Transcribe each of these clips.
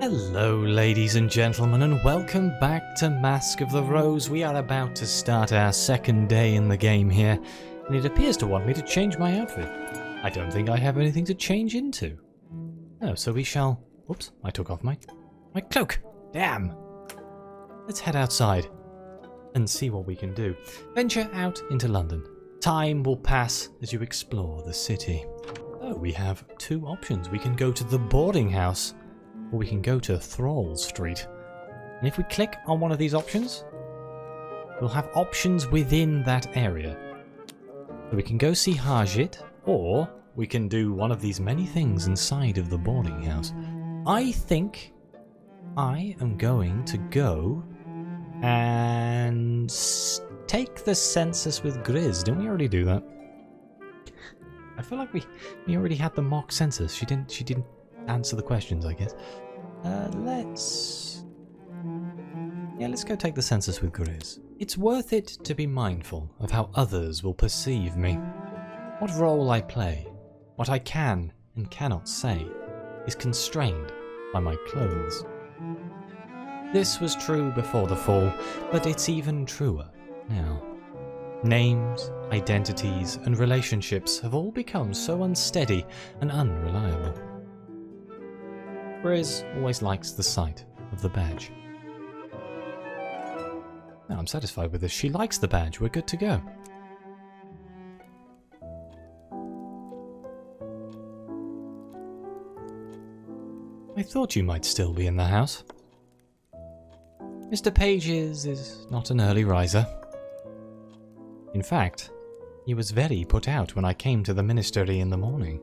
Hello ladies and gentlemen, and welcome back to Mask of the Rose. We are about to start our second day in the game here, and it appears to want me to change my outfit. I don't think I have anything to change into. Oh, so we shall... Oops, I took off my cloak. Damn! Let's head outside and see what we can do. Venture out into London. Time will pass as you explore the city. Oh, we have two options. We can go to the boarding house, or we can go to Thrall Street. And if we click on one of these options, we'll have options within that area. So we can go see Harjit, or we can do one of these many things inside of the boarding house. I think I am going to go and take the census with Grizz. Didn't we already do that? I feel like we already had the mock census. She didn't answer the questions, I guess. Let's go take the census with Grizz. It's worth it to be mindful of how others will perceive me. What role I play, what I can and cannot say, is constrained by my clothes. This was true before the fall, but it's even truer now. Names, identities, and relationships have all become so unsteady and unreliable. Grizz always likes the sight of the badge. Now I'm satisfied with this. She likes the badge. We're good to go. I thought you might still be in the house. Mr. Pages is not an early riser. In fact, he was very put out when I came to the ministry in the morning.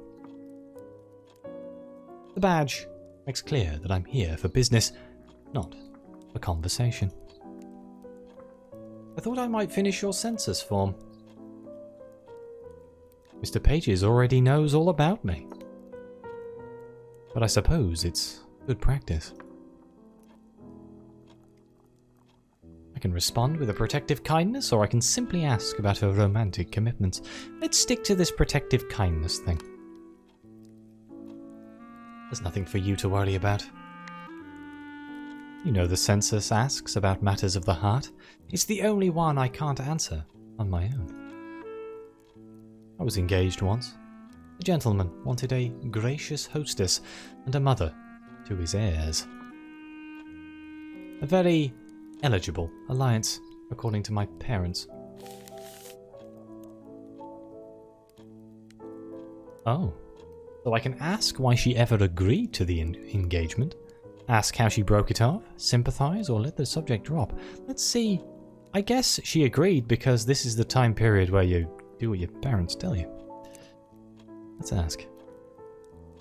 The badge makes clear that I'm here for business, not for conversation. I thought I might finish your census form. Mr. Pages already knows all about me. But I suppose it's good practice. I can respond with a protective kindness, or I can simply ask about her romantic commitments. Let's stick to this protective kindness thing. There's nothing for you to worry about. You know the census asks about matters of the heart. It's the only one I can't answer on my own. I was engaged once. A gentleman wanted a gracious hostess and a mother to his heirs. A very eligible alliance, according to my parents. Oh. So I can ask why she ever agreed to the engagement, ask how she broke it off, sympathize, or let the subject drop. Let's see. I guess she agreed because this is the time period where you do what your parents tell you. Let's ask.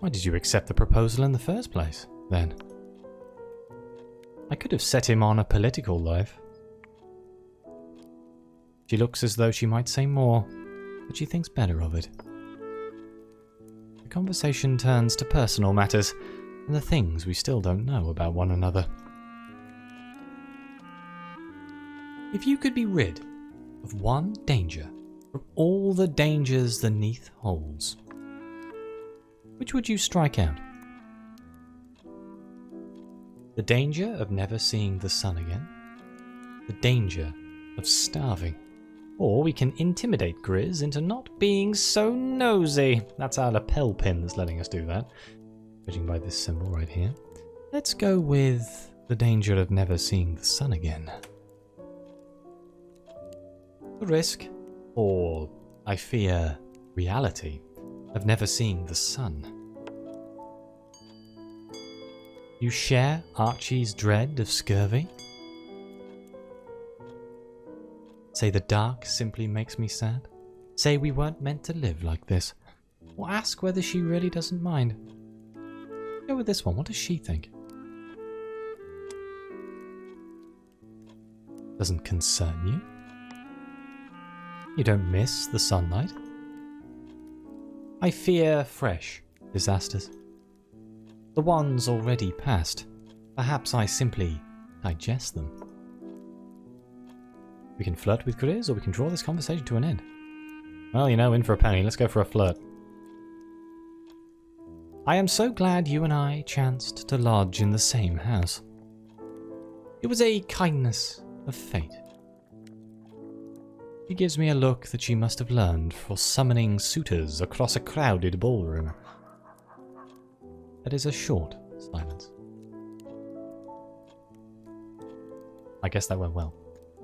Why did you accept the proposal in the first place, then? I could have set him on a political life. She looks as though she might say more, but she thinks better of it. The conversation turns to personal matters and the things we still don't know about one another. If you could be rid of one danger from all the dangers the Neath holds, which would you strike out? The danger of never seeing the sun again? The danger of starving? Or we can intimidate Grizz into not being so nosy. That's our lapel pin that's letting us do that, judging by this symbol right here. Let's go with the danger of never seeing the sun again. The risk, or I fear reality, of never seeing the sun. You share Archie's dread of scurvy? Say the dark simply makes me sad? Say we weren't meant to live like this? Or ask whether she really doesn't mind? Go with this one. What does she think? Doesn't concern you? You don't miss the sunlight? I fear fresh disasters. The ones already past. Perhaps I simply digest them. We can flirt with Grizz, or we can draw this conversation to an end. Well, you know, in for a penny. Let's go for a flirt. I am so glad you and I chanced to lodge in the same house. It was a kindness of fate. She gives me a look that she must have learned for summoning suitors across a crowded ballroom. That is a short silence. I guess that went well.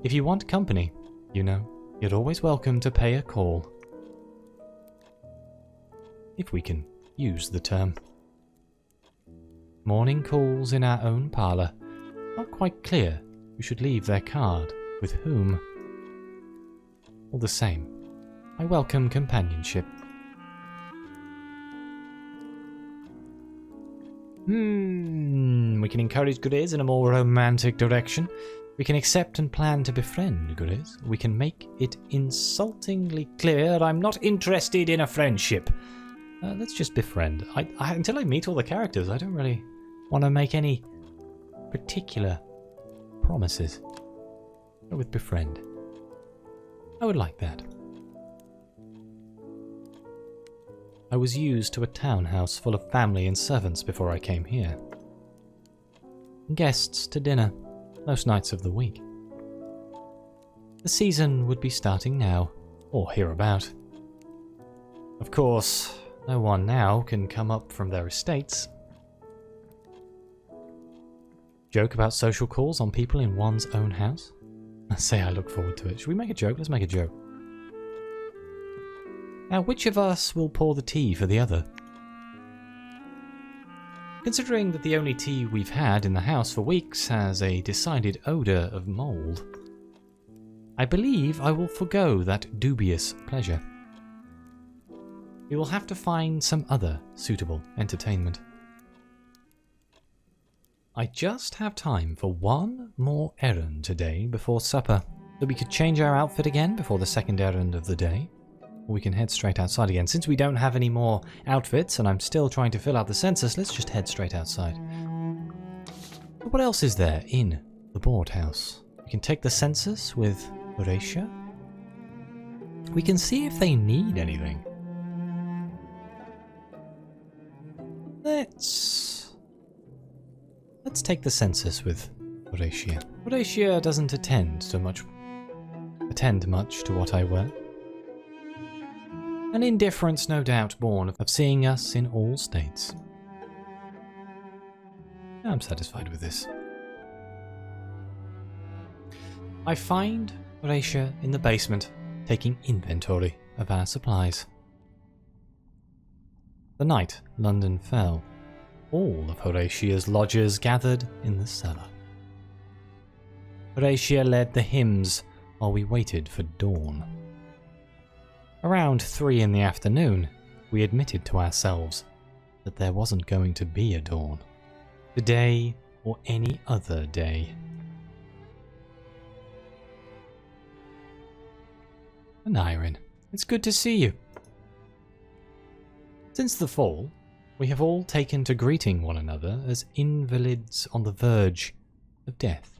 If you want company, you know, you're always welcome to pay a call. If we can use the term. Morning calls in our own parlour. Not quite clear who should leave their card with whom. All the same, I welcome companionship. We can encourage Grizz in a more romantic direction. We can accept and plan to befriend Grizz. We can make it insultingly clear I'm not interested in a friendship. Let's just befriend. Until I meet all the characters, I don't really want to make any particular promises. Go with befriend. I would like that. I was used to a townhouse full of family and servants before I came here. Guests to dinner, most nights of the week. The season would be starting now, or hereabout. Of course, no one now can come up from their estates. Joke about social calls on people in one's own house? I say I look forward to it. Should we make a joke? Let's make a joke. Now, which of us will pour the tea for the other? Considering that the only tea we've had in the house for weeks has a decided odour of mould, I believe I will forgo that dubious pleasure. We will have to find some other suitable entertainment. I just have time for one more errand today before supper, so we could change our outfit again before the second errand of the day, or we can head straight outside again. Since we don't have any more outfits and I'm still trying to fill out the census, let's just head straight outside. But what else is there in the board house? We can take the census with Horatia. We can see if they need anything. Let's take the census with Horatia. Horatia doesn't attend much to what I wear. An indifference no doubt born of seeing us in all states. I'm satisfied with this. I find Horatia in the basement, taking inventory of our supplies. The night London fell, all of Horatia's lodgers gathered in the cellar. Horatia led the hymns while we waited for dawn. Around 3 in the afternoon, we admitted to ourselves that there wasn't going to be a dawn. Today or any other day. Aneurin, it's good to see you. Since the fall, we have all taken to greeting one another as invalids on the verge of death.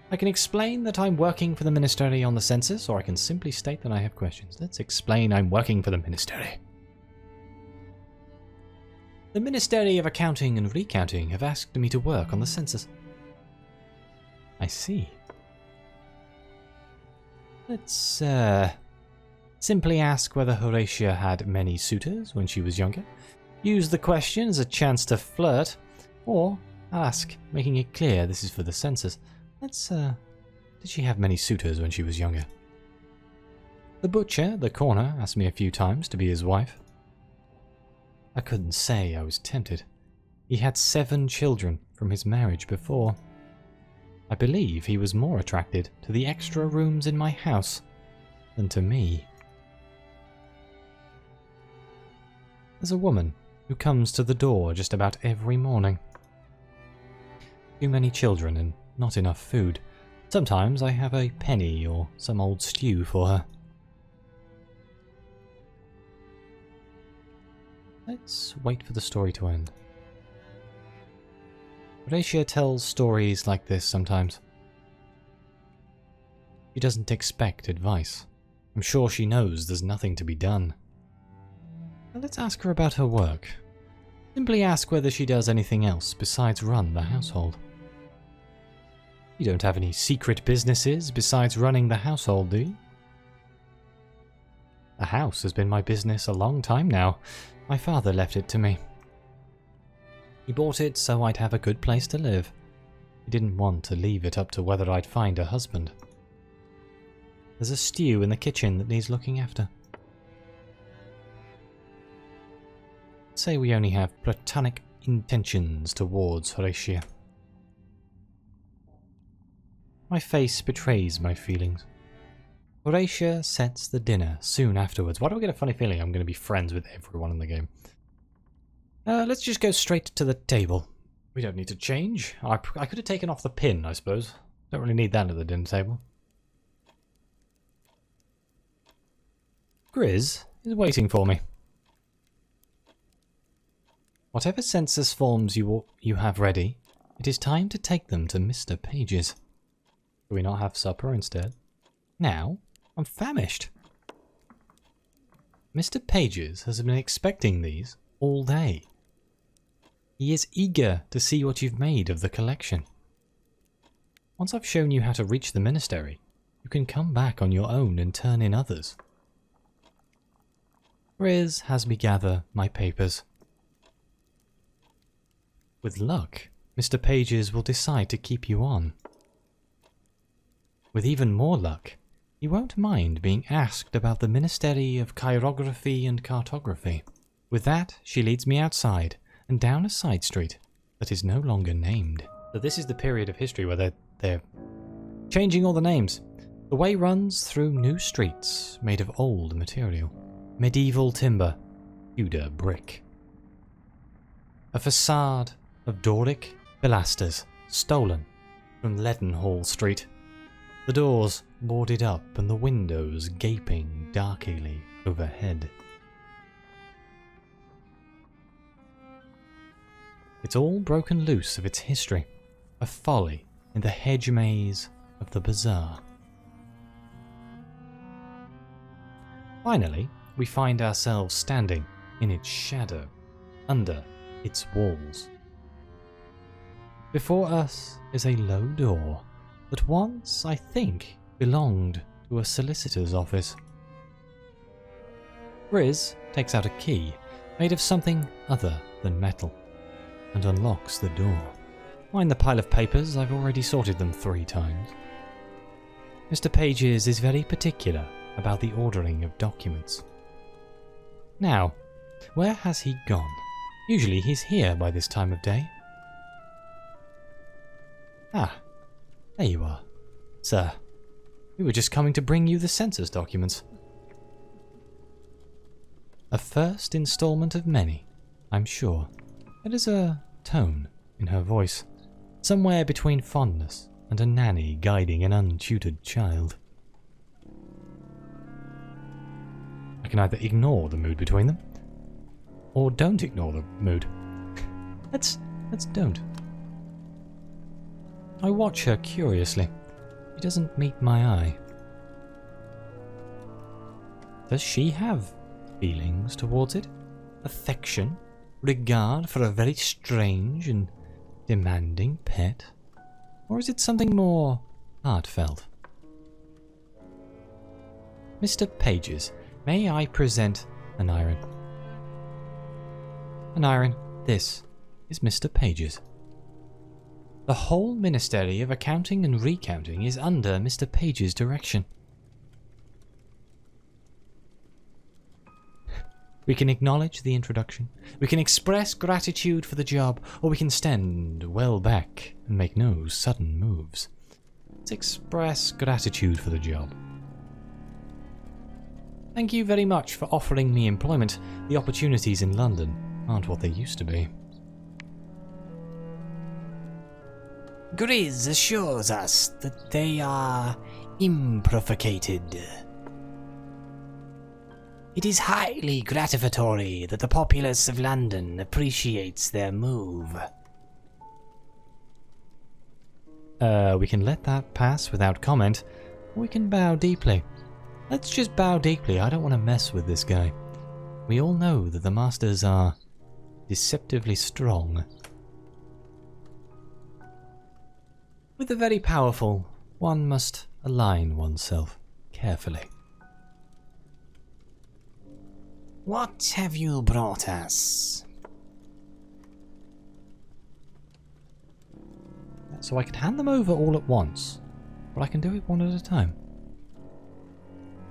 I can explain that I'm working for the Ministry on the Census, or I can simply state that I have questions. Let's explain I'm working for the Ministry. The Ministry of Accounting and Recounting have asked me to work on the census. I see. Let's, simply ask whether Horatia had many suitors when she was younger. Use the question as a chance to flirt, or ask, making it clear this is for the census. Let's, did she have many suitors when she was younger? The butcher at the corner asked me a few times to be his wife. I couldn't say I was tempted. He had 7 children from his marriage before. I believe he was more attracted to the extra rooms in my house than to me. There's a woman who comes to the door just about every morning. Too many children and not enough food. Sometimes I have a penny or some old stew for her. Let's wait for the story to end. Horatia tells stories like this sometimes. She doesn't expect advice. I'm sure she knows there's nothing to be done. Now let's ask her about her work. Simply ask whether she does anything else besides run the household. You don't have any secret businesses besides running the household, do you? The house has been my business a long time now. My father left it to me. He bought it so I'd have a good place to live. He didn't want to leave it up to whether I'd find a husband. There's a stew in the kitchen that needs looking after. Say we only have platonic intentions towards Horatia. My face betrays my feelings. Horatia sets the dinner soon afterwards. Why do I get a funny feeling I'm going to be friends with everyone in the game? Let's just go straight to the table. We don't need to change. I could have taken off the pin, I suppose. Don't really need that at the dinner table. Grizz is waiting for me. Whatever census forms you have ready, it is time to take them to Mr. Page's. Do we not have supper instead? Now, I'm famished. Mr. Page's has been expecting these all day. He is eager to see what you've made of the collection. Once I've shown you how to reach the ministry, you can come back on your own and turn in others. Grizz has me gather my papers. With luck, Mr. Page's will decide to keep you on. With even more luck, he won't mind being asked about the Ministry of Chirography and Cartography. With that, she leads me outside and down a side street that is no longer named. So this is the period of history where they're changing all the names. The way runs through new streets made of old material. Medieval timber, Tudor brick. A facade of Doric pilasters stolen from Leadenhall Street. The doors boarded up and the windows gaping darkly overhead. It's all broken loose of its history, a folly in the hedge maze of the bazaar. Finally, we find ourselves standing in its shadow, under its walls. Before us is a low door that once, I think, belonged to a solicitor's office. Grizz takes out a key made of something other than metal and unlocks the door. Mind the pile of papers, I've already sorted them 3 times. Mr. Page's is very particular about the ordering of documents. Now, where has he gone? Usually he's here by this time of day. Ah, there you are. Sir, we were just coming to bring you the census documents. A first installment of many, I'm sure. There is a tone in her voice, somewhere between fondness and a nanny guiding an untutored child. I can either ignore the mood between them, or don't ignore the mood. Let's don't. I watch her curiously. She doesn't meet my eye. Does she have feelings towards it? Affection? Regard for a very strange and demanding pet? Or is it something more heartfelt? Mr. Page's, may I present Aneurin? Aneurin, this is Mr. Page's. The whole Ministry of Accounting and Recounting is under Mr. Page's direction. We can acknowledge the introduction, we can express gratitude for the job, or we can stand well back and make no sudden moves. Let's express gratitude for the job. Thank you very much for offering me employment. The opportunities in London aren't what they used to be. Grizz assures us that they are improvocated. It is highly gratificatory that the populace of London appreciates their move. We can let that pass without comment, or we can bow deeply. Let's just bow deeply, I don't want to mess with this guy. We all know that the masters are deceptively strong. With the very powerful, one must align oneself carefully. What have you brought us? So I could hand them over all at once, but I can do it one at a time.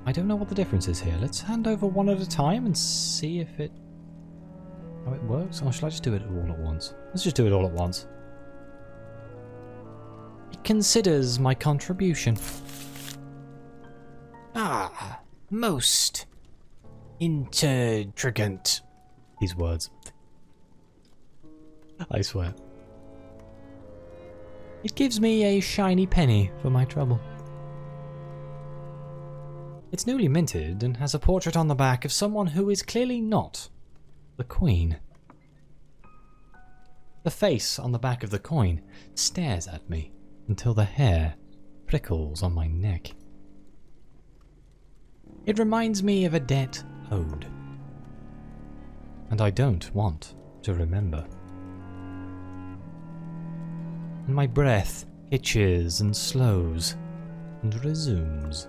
I don't know what the difference is here. Let's hand over one at a time and see if how it works. Or shall I just do it all at once? Let's just do it all at once. It considers my contribution. Ah, most intrigant. These words. I swear. It gives me a shiny penny for my trouble. It's newly minted and has a portrait on the back of someone who is clearly not the Queen. The face on the back of the coin stares at me until the hair prickles on my neck. It reminds me of a debt owed, and I don't want to remember. And my breath hitches and slows and resumes.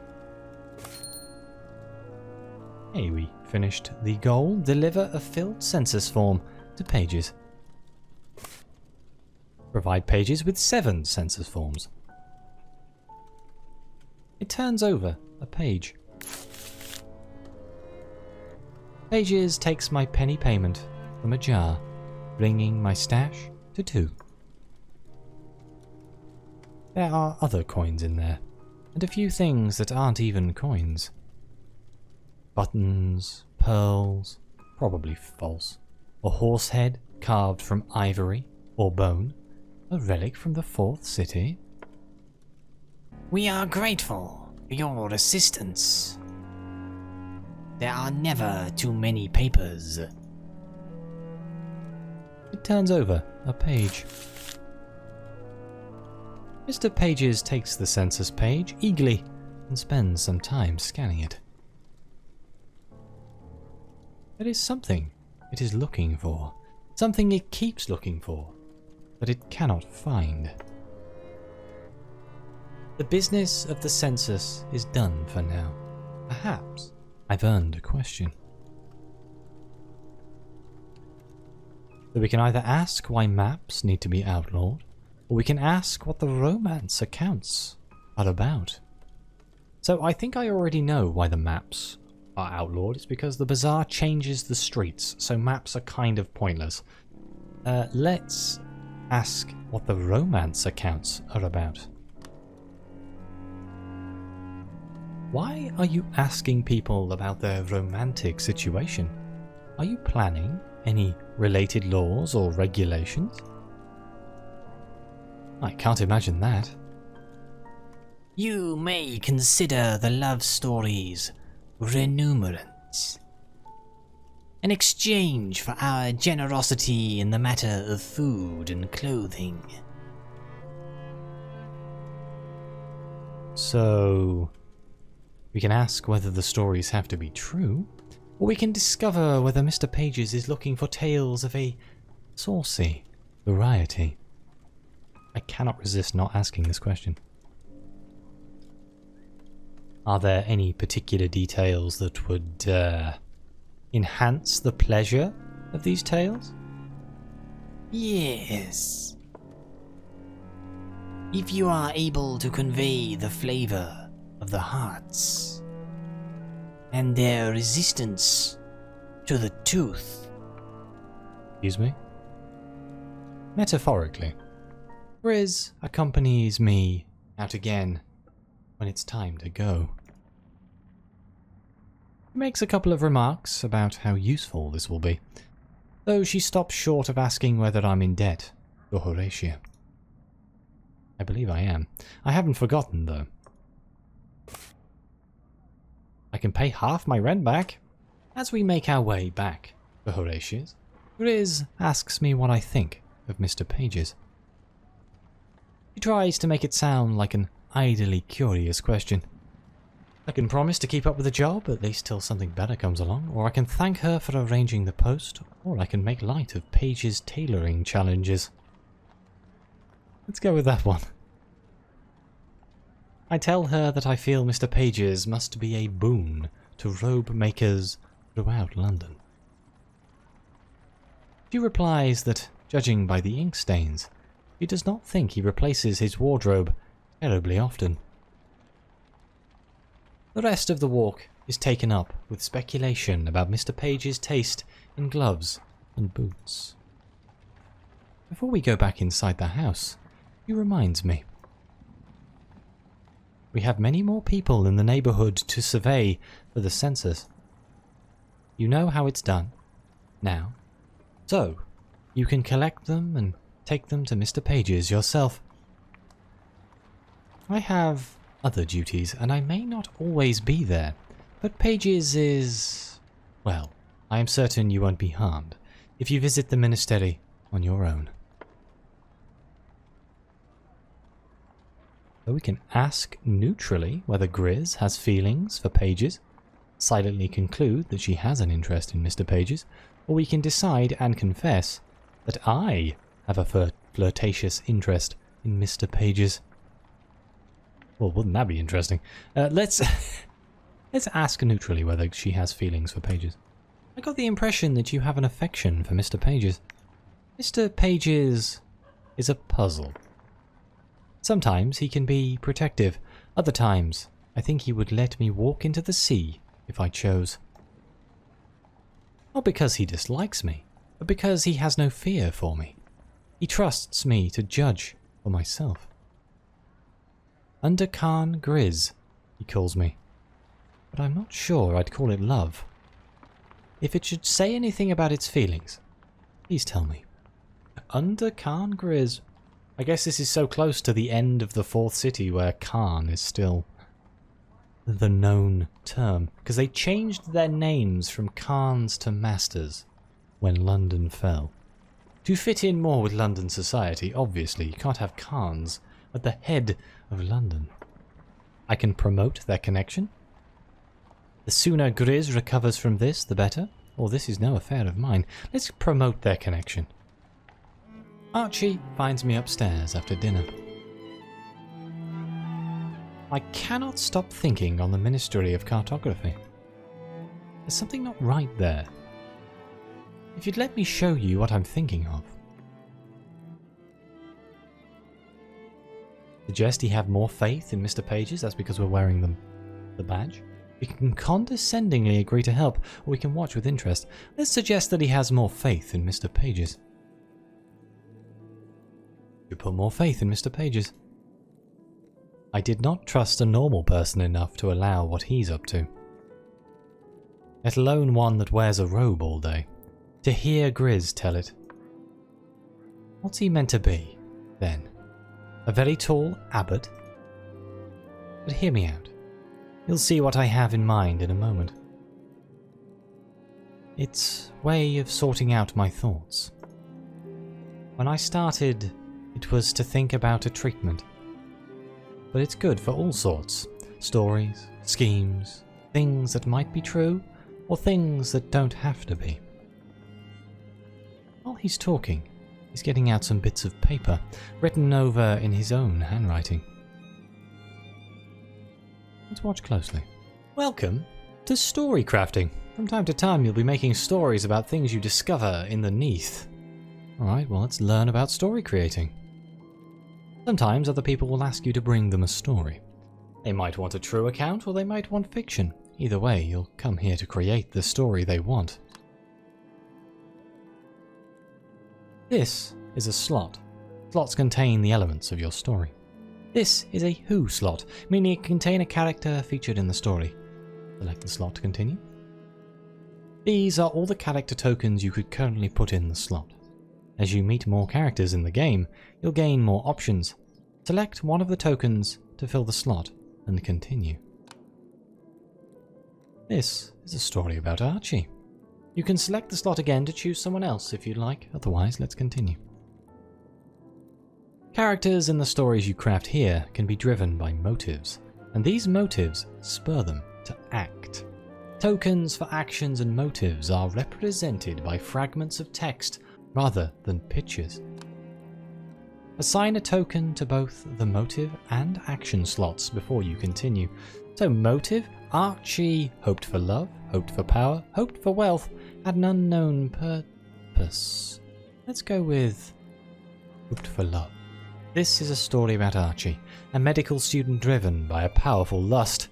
Hey, we finished the goal. Deliver a filled census form to pages. Provide pages with 7 census forms. It turns over a page. Pages takes my penny payment from a jar, bringing my stash to 2. There are other coins in there, and a few things that aren't even coins. Buttons, pearls, probably false. A horse head carved from ivory or bone. A relic from the 4th city. We are grateful for your assistance. There are never too many papers. It turns over a page. Mr. Pages takes the census page eagerly and spends some time scanning it. There is something it is looking for, something it keeps looking for, but it cannot find. The business of the census is done for now. Perhaps I've earned a question. So we can either ask why maps need to be outlawed, or we can ask what the romance accounts are about. So I think I already know why the maps are outlawed. It's because the bazaar changes the streets, so maps are kind of pointless. Let's ask what the romance accounts are about. Why are you asking people about their romantic situation? Are you planning any related laws or regulations? I can't imagine that. You may consider the love stories remunerance, an exchange for our generosity in the matter of food and clothing. So, we can ask whether the stories have to be true, or we can discover whether Mr. Pages is looking for tales of a saucy variety. I cannot resist not asking this question. Are there any particular details that would enhance the pleasure of these tales? Yes. If you are able to convey the flavor of the hearts and their resistance to the tooth. Excuse me? Metaphorically. Riz accompanies me out again when it's time to go. She makes a couple of remarks about how useful this will be, though she stops short of asking whether I'm in debt to Horatia. I believe I am. I haven't forgotten, though. I can pay half my rent back. As we make our way back to Horatia's, Riz asks me what I think of Mr. Pages. She tries to make it sound like an idly curious question. I can promise to keep up with the job, at least till something better comes along, or I can thank her for arranging the post, or I can make light of Paige's tailoring challenges. Let's go with that one. I tell her that I feel Mr. Paige's must be a boon to robe makers throughout London. She replies that, judging by the ink stains, she does not think he replaces his wardrobe terribly often. The rest of the walk is taken up with speculation about Mr. Paige's taste in gloves and boots. Before we go back inside the house, he reminds me. We have many more people in the neighbourhood to survey for the census. You know how it's done now, so you can collect them and take them to Mr. Paige's yourself. I have other duties, and I may not always be there, but Paige's is... well, I am certain you won't be harmed if you visit the ministry on your own. So we can ask neutrally whether Grizz has feelings for Paige's, silently conclude that she has an interest in Mr. Paige's, or we can decide and confess that I have a flirtatious interest in Mr. Paige's. Well, wouldn't that be interesting? Let's ask neutrally whether she has feelings for Paige's. I got the impression that you have an affection for Mr. Paige's. Mr. Paige's is a puzzle. Sometimes he can be protective. Other times, I think he would let me walk into the sea if I chose. Not because he dislikes me, but because he has no fear for me. He trusts me to judge for myself. Under Khan Grizz, he calls me. But I'm not sure I'd call it love. If it should say anything about its feelings, please tell me. Under Khan Grizz. I guess this is so close to the end of the fourth city where Khan is still the known term. Because they changed their names from Khans to Masters when London fell. To fit in more with London society, obviously, you can't have Khans at the head of London. I can promote their connection. The sooner Grizz recovers from this, the better. Or this is no affair of mine. Let's promote their connection. Archie finds me upstairs after dinner. I cannot stop thinking on the Ministry of Cartography. There's something not right there. If you'd let me show you what I'm thinking of. Suggest he have more faith in Mr. Paige's, that's because we're wearing the badge. We can condescendingly agree to help, or we can watch with interest. Let's suggest that he has more faith in Mr. Paige's. You put more faith in Mr. Paige's. I did not trust a normal person enough to allow what he's up to. Let alone one that wears a robe all day. To hear Grizz tell it. What's he meant to be, then? A very tall abbot? But hear me out. You'll see what I have in mind in a moment. It's a way of sorting out my thoughts. When I started, it was to think about a treatment. But it's good for all sorts. Stories, schemes, things that might be true, or things that don't have to be. While he's talking, he's getting out some bits of paper, written over in his own handwriting. Let's watch closely. Welcome to story crafting. From time to time you'll be making stories about things you discover in the Neath. Alright, well let's learn about story creating. Sometimes other people will ask you to bring them a story. They might want a true account or they might want fiction. Either way, you'll come here to create the story they want. This is a slot. Slots contain the elements of your story. This is a who slot, meaning it can contain a character featured in the story. Select the slot to continue. These are all the character tokens you could currently put in the slot. As you meet more characters in the game, you'll gain more options. Select one of the tokens to fill the slot and continue. This is a story about Archie. You can select the slot again to choose someone else if you'd like, otherwise let's continue. Characters in the stories you craft here can be driven by motives, and these motives spur them to act. Tokens for actions and motives are represented by fragments of text rather than pictures. Assign a token to both the motive and action slots before you continue. So motive, Archie hoped for love, hoped for power, hoped for wealth, had an unknown purpose. Let's go with hoped for love. This is a story about Archie, a medical student driven by a powerful lust.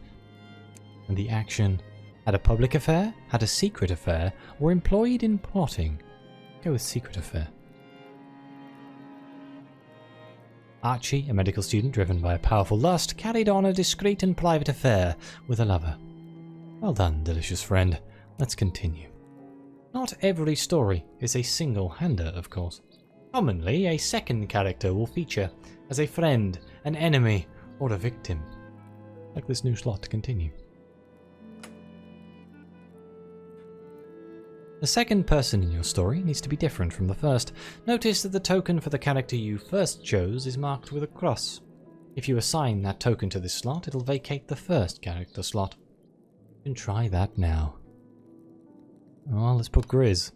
And the action: had a public affair, had a secret affair, or employed in plotting. Go with secret affair. Archie, a medical student driven by a powerful lust, carried on a discreet and private affair with a lover. Well done, delicious friend. Let's continue. Not every story is a single-hander, of course. Commonly, a second character will feature as a friend, an enemy, or a victim. Like this new slot to continue. The second person in your story needs to be different from the first. Notice that the token for the character you first chose is marked with a cross. If you assign that token to this slot, it'll vacate the first character slot. You can try that now. Well, let's put Grizz.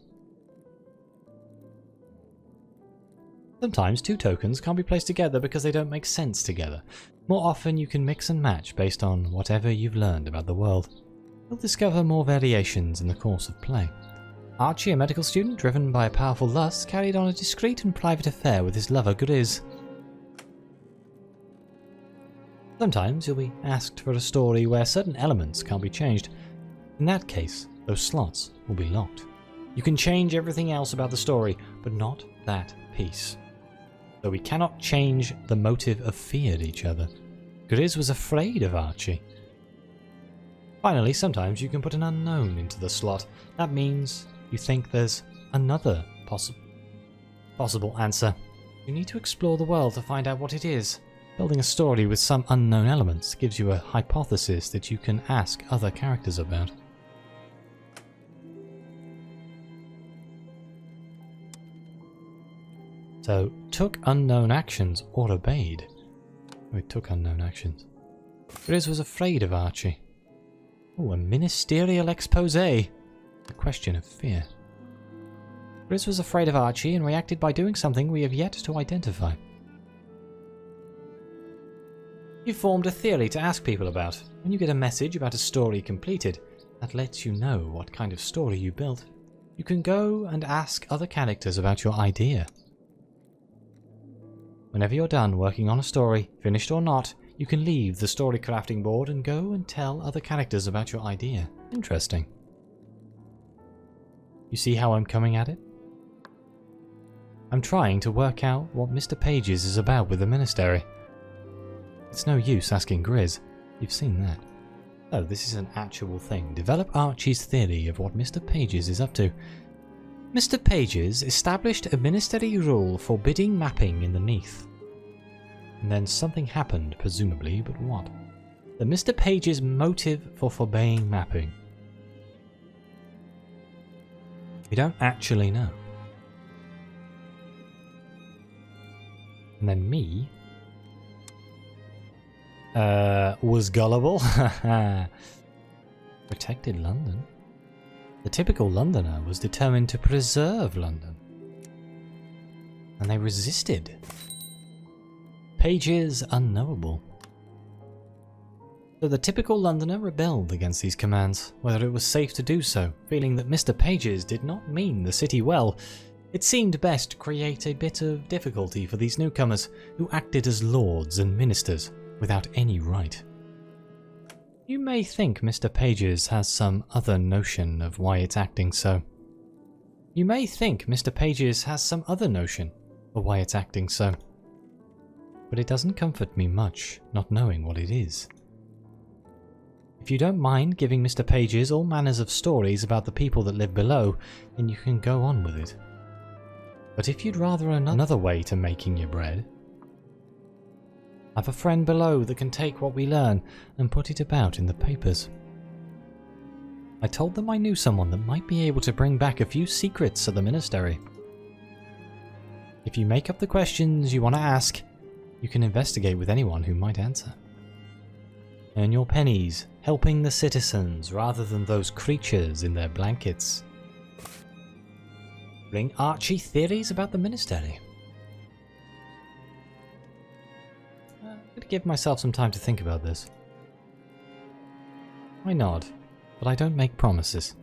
Sometimes two tokens can't be placed together because they don't make sense together. More often you can mix and match based on whatever you've learned about the world. You'll discover more variations in the course of play. Archie, a medical student driven by a powerful lust, carried on a discreet and private affair with his lover Grizz. Sometimes you'll be asked for a story where certain elements can't be changed. In that case, those slots will be locked. You can change everything else about the story, but not that piece. So we cannot change the motive of fear of each other. Grizz was afraid of Archie. Finally, sometimes you can put an unknown into the slot. That means you think there's another possible answer. You need to explore the world to find out what it is. Building a story with some unknown elements gives you a hypothesis that you can ask other characters about. So, took unknown actions or obeyed. We took unknown actions. Grizz was afraid of Archie. Oh, a ministerial expose. A question of fear. Grizz was afraid of Archie and reacted by doing something we have yet to identify. You formed a theory to ask people about. When you get a message about a story completed, that lets you know what kind of story you built. You can go and ask other characters about your idea. Whenever you're done working on a story, finished or not, you can leave the story crafting board and go and tell other characters about your idea. Interesting. You see how I'm coming at it? I'm trying to work out what Mr. Pages is about with the Ministry. It's no use asking Grizz. You've seen that. Oh, this is an actual thing. Develop Archie's theory of what Mr. Pages is up to. Mr. Pages established a ministry rule forbidding mapping in the Neath. And then something happened, presumably, but what? The Mr. Pages' motive for forbidding mapping. We don't actually know. And then me was gullible. Protected London. The typical Londoner was determined to preserve London. And they resisted. Pages unknowable. So the typical Londoner rebelled against these commands, whether it was safe to do so, feeling that Mr. Pages did not mean the city well. It seemed best to create a bit of difficulty for these newcomers, who acted as lords and ministers without any right. You may think Mr. Pages has some other notion of why it's acting so. You may think Mr. Pages has some other notion of why it's acting so. But it doesn't comfort me much, not knowing what it is. If you don't mind giving Mr. Pages all manners of stories about the people that live below, then you can go on with it. But if you'd rather another way to making your bread, I've a friend below that can take what we learn and put it about in the papers. I told them I knew someone that might be able to bring back a few secrets of the Ministry. If you make up the questions you want to ask, you can investigate with anyone who might answer. Earn your pennies, helping the citizens rather than those creatures in their blankets. Bring Archie theories about the ministry. I'm going to give myself some time to think about this. I nod, but I don't make promises.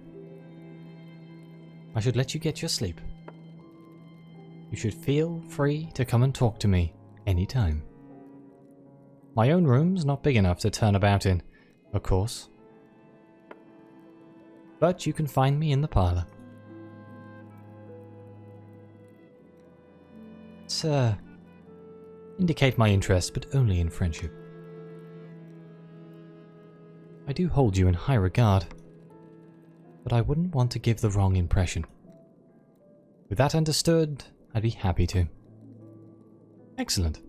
I should let you get your sleep. You should feel free to come and talk to me anytime. My own room's not big enough to turn about in, of course. But you can find me in the parlour. Let's indicate my interest, but only in friendship. I do hold you in high regard, but I wouldn't want to give the wrong impression. With that understood, I'd be happy to. Excellent.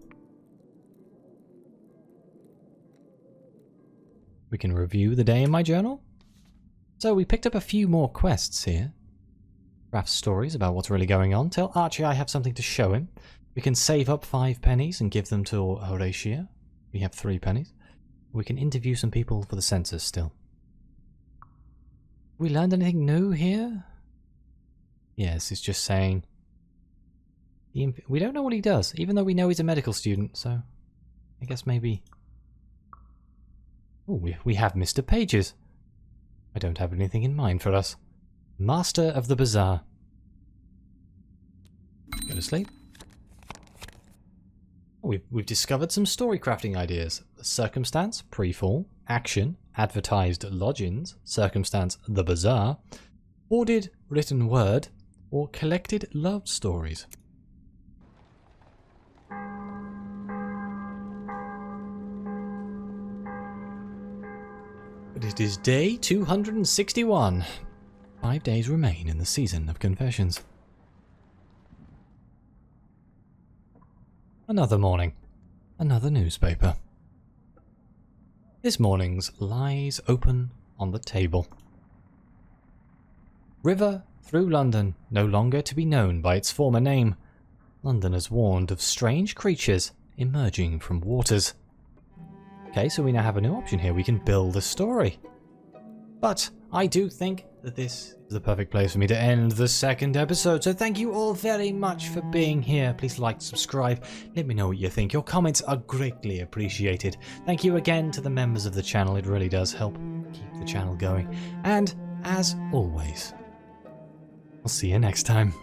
We can review the day in my journal. So we picked up a few more quests here. Craft stories about what's really going on. Tell Archie I have something to show him. We can save up 5 pennies and give them to Horatio. We have 3 pennies. We can interview some people for the census still. We learned anything new here? Yes, it's just saying... We don't know what he does, even though we know he's a medical student, so... I guess maybe... Oh, we have Mr. Pages. I don't have anything in mind for us. Master of the Bazaar. Go to sleep. Oh, we've discovered some story crafting ideas. Circumstance, pre-fall. Action, advertised lodgings. Circumstance, the bazaar. Hoarded written word. Or collected love stories. It is day 261. 5 days remain in the season of confessions. Another morning. Another newspaper. This morning's lies open on the table. River through London, no longer to be known by its former name. London has warned of strange creatures emerging from waters. Okay, so we now have a new option here. We can build a story. But I do think that this is the perfect place for me to end the second episode. So thank you all very much for being here. Please like, subscribe. Let me know what you think. Your comments are greatly appreciated. Thank you again to the members of the channel. It really does help keep the channel going. And as always, I'll see you next time.